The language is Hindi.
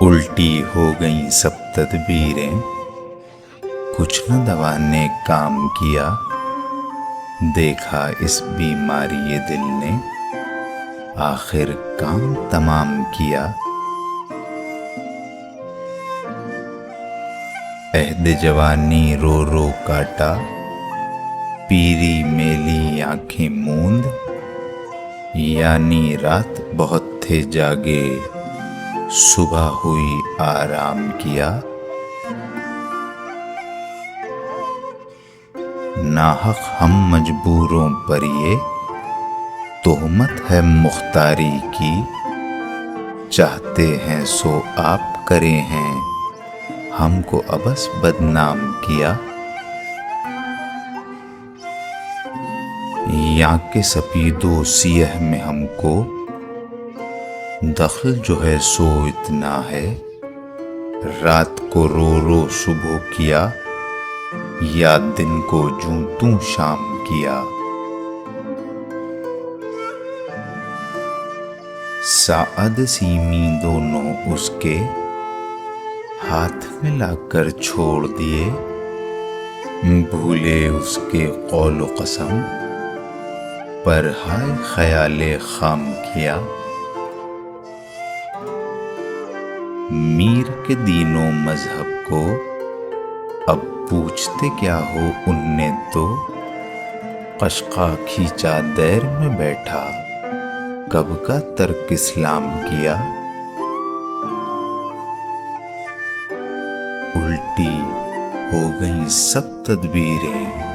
उल्टी हो गईं सब तदबीरें, कुछ न दवा ने काम किया। देखा इस बीमारी ये दिल ने, आखिर काम तमाम किया। अहद जवानी रो रो काटा, पीरी मेली आंखें मूंद। यानी रात बहुत थे जागे, सुबह हुई आराम किया। नाहक हम मजबूरों पर ये तोहमत है मुख्तारी की। चाहते हैं सो आप करे हैं, हमको अबस बदनाम किया। यहाँ के सफीदो सियह में हमको दखल जो है सो इतना है। रात को रो रो सुबह किया, या दिन को जूं तू शाम किया। साअद सीमी दोनों उसके हाथ में लाकर छोड़ दिए। भूले उसके कौल कसम, पर हाय ख्याले खाम किया। मीर के दीनों मजहब को अब पूछते क्या हो उनने तो। कशका खींचा दैर में बैठा, कब का तर्क इस्लाम किया। उल्टी हो गई सब तदबीरें,